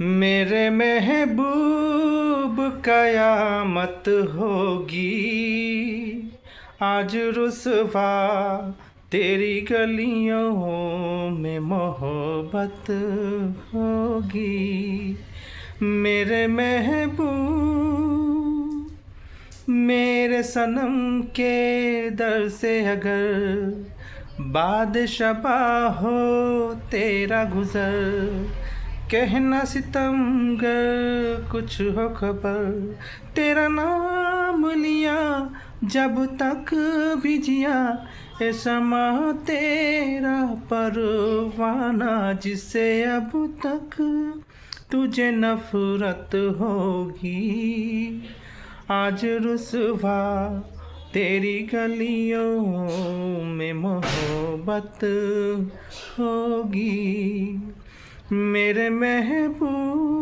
मेरे महबूब कयामत होगी, आज रुसवा तेरी गलियों में मोहब्बत होगी। मेरे महबूब, मेरे सनम के दर से अगर बादशाह हो तेरा गुजर, कहना सितमगर कुछ हो खबर, तेरा नाम लिया जब तक भी जिया, ए समा तेरा परवाना, जिसे अब तक तुझे नफरत होगी, आज रुसवा तेरी गलियों में मोहब्बत होगी। मेरे महबूब,